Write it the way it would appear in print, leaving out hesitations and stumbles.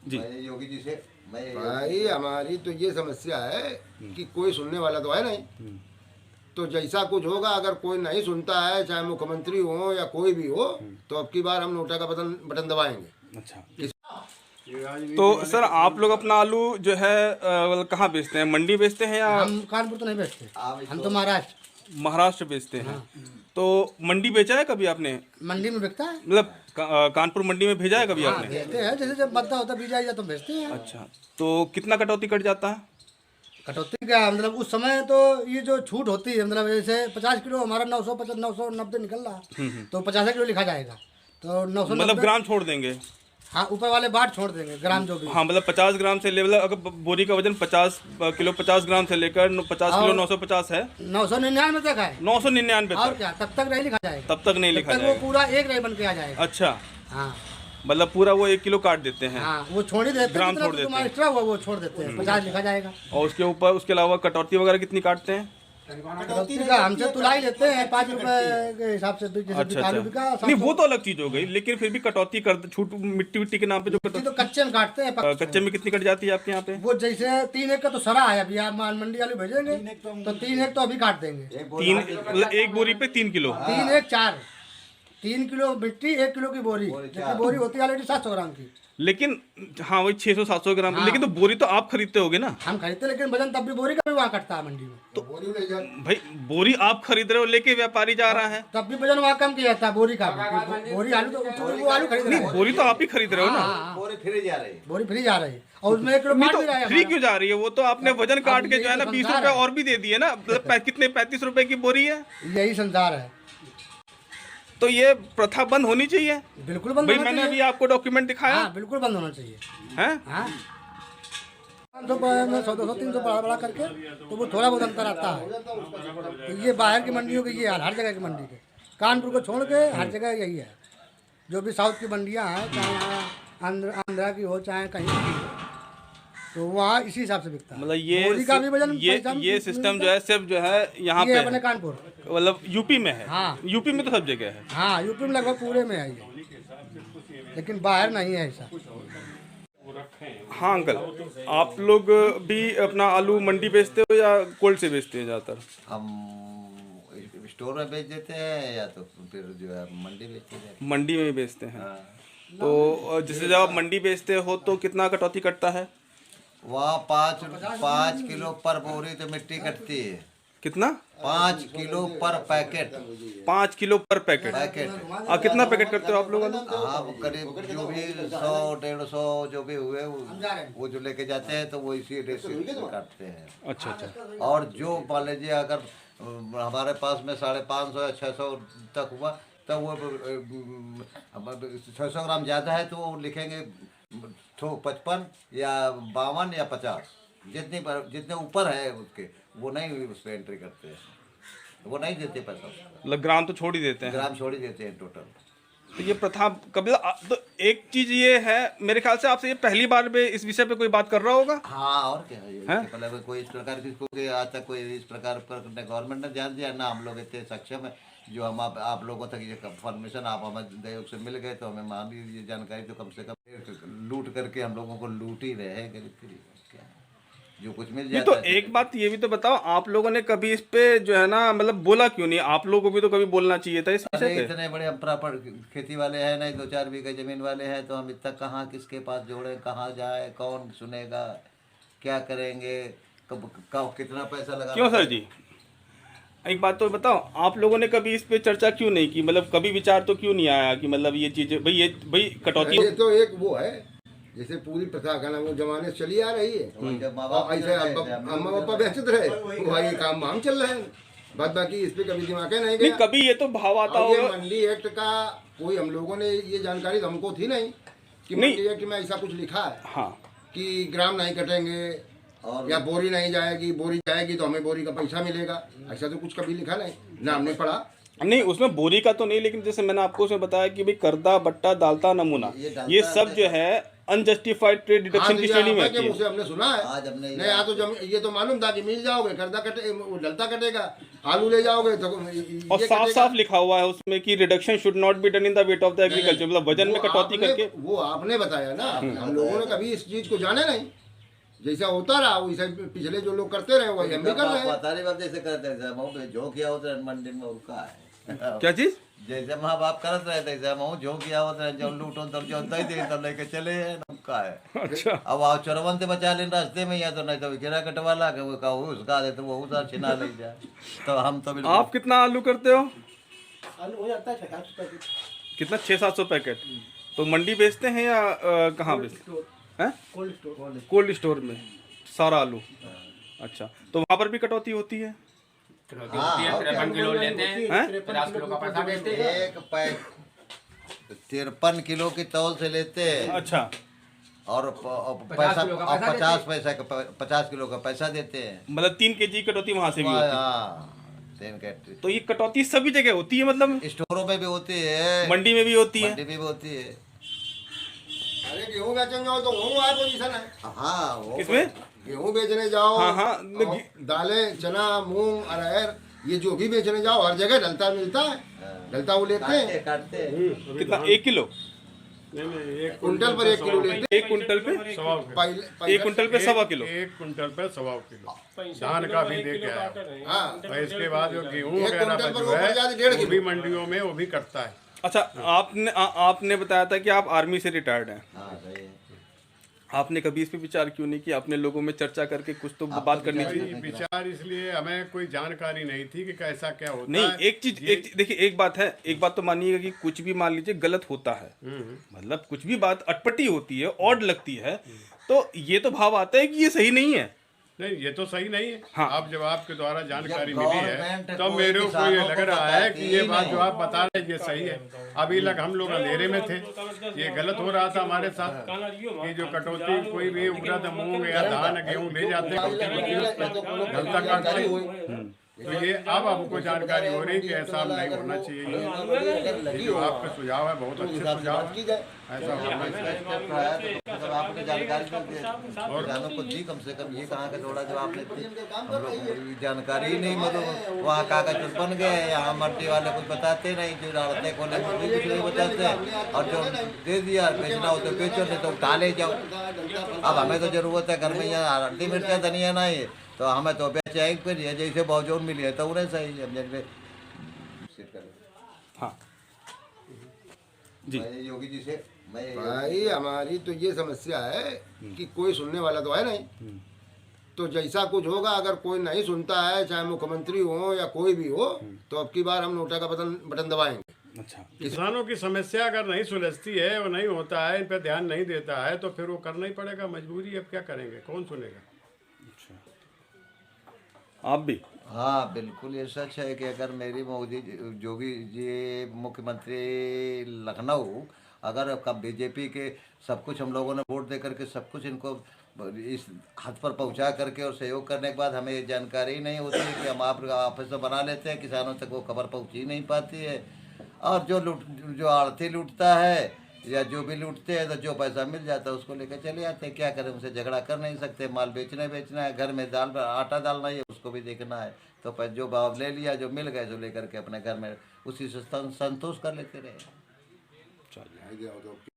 जी योगी जी से भाई हमारी तो ये समस्या है कि कोई सुनने वाला तो है नहीं। तो जैसा कुछ होगा, अगर कोई नहीं सुनता है, चाहे मुख्यमंत्री हो या कोई भी हो, तो अब की बार हम नोटा का बटन बटन दबाएंगे। अच्छा। तो सर आप लोग अपना आलू जो है कहाँ बेचते हैं, मंडी बेचते हैं या? हम कानपुर तो नहीं बेचते, हम तो महाराष्ट्र बेचते हैं। तो मंडी बेचा है कभी आपने? मंडी में बिकता है। मतलब कानपुर मंडी में भेजा है कभी आपने? भेजते हैं, जैसे जब बदला होता बीजा या तो भेजते हैं। अच्छा, तो कितना कटौती कट जाता है? कटौती क्या मतलब उस समय तो ये जो छूट होती है, मतलब जैसे 50 किलो हमारा 990 निकल रहा, तो 50 किलो लिखा जाएगा, तो 990 मतलब ग्राम छोड़ देंगे? हाँ, ऊपर वाले बाट छोड़ देंगे ग्राम जो भी। हाँ, मतलब 50 ग्राम से लेवल, अगर बोरी का वजन 50 किलो 50 ग्राम से लेकर 50 किलो 950 है, 999 तक है। 999 और तक? क्या, तब तक नहीं लिखा जाएगा, तब तक नहीं लिखा वो जाएगा? पूरा एक नहीं बन के आ जाएगा। अच्छा, हाँ मतलब पूरा वो 1 किलो काट देते हैं? हाँ, वो छोड़ ही देते हैं, ग्राम जितना छोड़ देते हैं। एक्स्ट्रा हुआ वो छोड़ देते हैं, 50 लिखा जाएगा। और उसके ऊपर उसके अलावा कटौती वगैरह कितनी काटते हैं? कटौती का हमसे तुलाई लेते हैं 5 रुपए के हिसाब से, जैसे अच्छा आलू बिका अच्छा, नहीं वो तो अलग चीज हो गई, लेकिन फिर भी कटौती कर छूट मिट्टी विट्टी के नाम पे जो कटौती तो कच्चे में काटते हैं। कच्चे में कितनी कट जाती है आपके यहाँ पे? वो जैसे 3 एक का तो सरा है, अभी आप माल मंडी आलू भेजेंगे तो 3 एक तो अभी काट देंगे। 3 मतलब 1 बोरी पे 3 किलो? 3 एक 4, 3 किलो मिट्टी, 1 किलो की बोरी, जबकि बोरी होती है ऑलरेडी 700 ग्राम की। लेकिन हाँ वही 600-700 ग्राम। हाँ। लेकिन तो बोरी तो आप खरीदते होगे ना? हम खरीदते, लेकिन वजन तब भी बोरी का भी वहाँ कटता है मंडी में। तो बोरी ले जा। भाई बोरी आप खरीद रहे हो, लेके व्यापारी जा रहा है, तब भी वजन वहाँ कम किया जाता है बोरी का भी। बोरी आलू तो वो आलू खरीद रहे हैं। बोरी तो आप ही खरीद रहे हो ना? बोरी फिर जा रही है। बोरी फ्री जा रही है, और उसमें 1 किलो नहीं काट तो भी रहा है फ्री हमारा। क्यों जा रही है? वो तो आपने वजन काट के जो है ना 20 संसार रुपए है। और भी दे दिए ना, मतलब कितने 35 रुपए की बोरी है। यही संसार है। तो ये प्रथा बंद होनी चाहिए बिल्कुल बंद भाई। होना मैंने चाहिए। अभी आपको डॉक्यूमेंट दिखाया हाँ, बिल्कुल बंद होना चाहिए। है। हाँ, 100 200 300 बढ़ा करके तो वो थोड़ा बहुत अंतर आता है। तो ये बाहर की मंडियों की ये हाल, हर जगह की मंडी के, कानपुर को छोड़ के हर जगह यही है। जो भी साउथ की मंडियाँ हैं, चाहे यहाँ आंध्रा की हो चाहे कहीं की हो, तो वहाँ इसी हिसाब से बिकता है। मतलब ये बोरी का भी वजन ये सिस्टम जो है सिर्फ जो है यहाँ ये पे अपने है, कानपुर, मतलब यूपी में है। हाँ। यूपी में तो सब जगह है। हाँ, यूपी में लगभग पूरे में है ये, लेकिन बाहर नहीं है ऐसा। हाँ अंकल, आप लोग भी अपना आलू मंडी बेचते हो या कोल्ड से बेचते हैं ज़्यादातर? हम स्टोर में बेच देते हैं या तो फिर जो है मंडी बेचते हैं। मंडी में ही बेचते हैं। हाँ। तो जैसे जब आप मंडी बेचते हो तो कितना कटौती कटता है? वहाँ 5 किलो पर बोरी तो मिट्टी कटती है। कितना? 5 किलो पर पैकेट। 5 किलो पर पैकेट? कितना पैकेट करते हो आप लोग आलू? हाँ, करीब जो भी 100-150 जो भी हुए वो जो लेके जाते हैं तो वो इसी रेट से काटते हैं। अच्छा अच्छा। और जो मान लीजिए अगर हमारे पास में 550 या 600 तक हुआ तब वो 600 ग्राम ज़्यादा है तो वो लिखेंगे 55 या 52 या 50, जितने ऊपर है उसके वो नहीं उस पर एंट्री करते हैं, वो नहीं देते पैसा। मतलब ग्राम तो छोड़ ही देते हैं? ग्राम छोड़ ही देते हैं टोटल। तो ये प्रथा कभी तो एक चीज ये है, मेरे ख्याल से आपसे ये पहली बार में इस विषय पे कोई बात कर रहा होगा। हाँ, और क्या है, इसके पहले कोई इस प्रकार की कोई आज तक कोई इस प्रकार पर गवर्नमेंट ने ध्यान दिया ना। हम लोग इतने सक्षम है जो हम आप लोगों तक ये इन्फॉर्मेशन आप हमें सहयोग से मिल गए तो हमें मान लीजिए जानकारी तो कम से कम लूट करके हम लोगों को लूट ही रहे हैं गरीब क्या जो कुछ मिल नहीं जाता तो है। एक बात ये भी तो बताओ, आप लोगों ने कभी इस पे जो है ना मतलब बोला क्यों नहीं? आप लोगों को भी तो कभी बोलना चाहिए था इस अरे विषय पे। इतने बड़े हम प्रॉपर खेती वाले हैं नहीं, 2-4 बीघे जमीन वाले हैं, तो हम इतना कहाँ किसके पास जोड़े, कहाँ जाए, कौन सुनेगा, क्या करेंगे, कब कितना पैसा लगा। क्यों सर जी, एक बात तो बताओ, आप लोगों ने कभी इस पे चर्चा क्यों नहीं की? मतलब कभी विचार तो क्यों नहीं आया कि मतलब ये चीज भाई कटौती? ये तो एक वो है, जैसे पूरी प्रथा का ना वो जमाने से चली आ रही है। जब माँ और बाप ऐसे अम्मा पापा बेचते रहे, वही काम हम चल रहे हैं, बाद बाकी इस पे कभी दिमाग नहीं नहीं गया। कभी ये तो भाव आता और ये होगा। मंडी एक्ट का कोई हम लोगों ने ये जानकारी तो हमको थी नहीं कि नहीं। मंडी एक्ट में ऐसा कुछ लिखा है हाँ, कि ग्राम नहीं कटेंगे और या बोरी नहीं जाएगी, बोरी जाएगी तो हमें बोरी का पैसा मिलेगा, ऐसा तो कुछ कभी लिखा नहीं ना हमने पढ़ा। नहीं उसमें बोरी का तो नहीं, लेकिन जैसे मैंने आपको उसमें बताया कि भाई करदा बट्टा दालता नमूना ये डालता ये सब है। जो है अनजस्टिफाइड ट्रेड हाँ, डिडक्शन तो की ये श्रेणी में आपके आती मुंह है। से हमने सुना है। आज हमने नहीं, यहाँ तो ये तो मालूम था कि मिल जाओगे, कर्जा कटे, वो डलता कटेगा, आलू ले जाओगे तो और ये साफ कटेगा। साफ लिखा हुआ है उसमें कि reduction should not be done in the weight of the agriculture, मतलब वजन में वो कटौती आपने- करके। वो आपने बताया ना, हम लोगों ने कभी इस चीज को जाने नहीं, जैसा होता रहा वैसा पिछले जो लोग करते रहे वही हम भी कर रहे हैं। पता नहीं बात जैसे करते थे जो किया होता है मंडी में उनका है क्या चीज? जैसे माँ बाप करत रहे थे जो किया होता है जब लूटो तब जो दे दे तब लेके चले उनका है। अच्छा, अब आओ चोरवन से बचा लें रास्ते में, या तो नहीं तो गिरा कटवा ला के वो कहूँ उसका दे तो वो उधर छिना ले जाए। तो हम तो बिल्कुल आप कितना आलू करते हो? आलू हो जाता है 700 पैकेट। कितना? 600-700 पैकेट। तो मंडी बेचते हैं या कहाँ बेचते हैं? Cold store. कोल्ड स्टोर में सारा आलू। अच्छा, तो वहाँ पर भी कटौती होती है? 53 किलो लेते हैं, हैं? 50 किलो का पैसा देते हैं। एक पैक 53 किलो की तौल से लेते हैं अच्छा, और पैसा और 50 किलो का पैसा देते हैं। मतलब 3 kg कटौती वहाँ से भी होती है। हाँ 3 कैटरी तो ये कटौती सभी जगह होती है, मतलब स्टोरों में भी होती है, मंडी में भी होती है? मंडी में भी होती है। अरे गेहूं बेचने जाओ तो गेहूं आए पोजीशन है, हाँ वो किसमें? गेहूं बेचने जाओ, हाँ, हाँ, और दालें, चना, मूंग, अरहर, ये जो भी बेचने जाओ हर जगह डलता मिलता है, डलता वो लेते हैं। काटते कितना? 1 किलो? कुंटल पर 1 किलो लेते 1 कुंटल पे? हैं। 1 कुंटल पे 1.25 किलो? 1 कुंटल पे 1.25 किलो धान का भी दे के आया। हाँ, और इसके बाद जो गेहूं एक वगैरह कुंटल का पर जो ऊपर जाके 1.5 है वो किलो। भी मंडियों में वो भी करता है। अच्छा, आपने बताया था कि आप आर्मी से रिटायर्ड हैं। हाँ सही है। आपने कभी इस पे विचार क्यों नहीं किया? अपने लोगों में चर्चा करके कुछ तो बात करनी चाहिए। विचार इसलिए हमें कोई जानकारी नहीं थी कि कैसा क्या होता नहीं, है। एक चीज देखिए, एक बात है, एक बात तो मानिएगा कि कुछ भी मान लीजिए गलत होता है, मतलब कुछ भी बात अटपटी होती है, ऑड लगती है, तो ये तो भाव आता है कि ये सही नहीं है। नहीं ये तो सही नहीं है। हाँ। अब जब आपके द्वारा जानकारी जब मिली गवर्नमेंट है तब कोई मेरे को किसानों ये को लग रहा है कि ये बताती बात नहीं। जो आप बता रहे हैं ये सही है। अभी लग हम लोग अंधेरे में थे, ये गलत हो रहा था हमारे साथ कि जो कटौती कोई भी उगरत मूंग या धान गेहूं ले जाते गलता काटते। तो ये अब हमको जानकारी हो रही कि ऐसा नहीं होना चाहिए। ये जो आपका सुझाव है बहुत अच्छा सुझाव है, ऐसा होना चाहिए। मतलब आपने जानकारी तो दी, किसानों को दी कम से कम, ये कहाँ का थोड़ा जो आपने दी, हम लोग को जानकारी ही नहीं, मतलब वहाँ कागज बन गए, यहाँ मट्टी वाले कुछ बताते नहीं, जो डालते खोले कुछ नहीं बताते, और जो दे दिया बेचना हो तो बेचो, नहीं तो उठा ले जाओ। अब हमें तो जरूरत है घर में, यहाँ हल्दी मिर्चा धनिया नहीं है तो हमें तो बेचे एक पे जैसे बावजूद मिली है तो उन्हें सही है। हाँ जी, योगी जी से मैं भाई हमारी तो ये समस्या है कि कोई सुनने वाला तो है नहीं, तो जैसा कुछ होगा, अगर कोई नहीं सुनता है, चाहे मुख्यमंत्री हो या कोई भी हो, तो अब की बार हम नोटा का बटन दबाएंगे। अच्छा, किसानों की समस्या अगर नहीं सुलझती है और नहीं होता है, इन पर ध्यान नहीं देता है तो फिर वो करना ही पड़ेगा, मजबूरी। अब क्या करेंगे, कौन सुनेगा। आप भी? हाँ बिल्कुल, ये सच है कि अगर मेरी मोदी योगी जी मुख्यमंत्री लखनऊ, अगर कब बीजेपी के सब कुछ हम लोगों ने वोट दे करके सब कुछ इनको इस हद पर पहुंचा करके और सहयोग करने के बाद हमें ये जानकारी ही नहीं होती है कि हम आप ऑफिस में बना लेते हैं, किसानों तक वो खबर पहुंच ही नहीं पाती है। और जो आड़ती लूटता है या जो भी लूटते हैं तो जो पैसा मिल जाता है उसको लेकर चले जाते हैं। क्या करें, उनसे झगड़ा कर नहीं सकते, माल बेचना है, घर में आटा डालना है उसको भी देखना है, तो जो भाव ले लिया, जो मिल गए जो लेकर के अपने घर में उसी से संतोष कर लेते रहे। चलिए।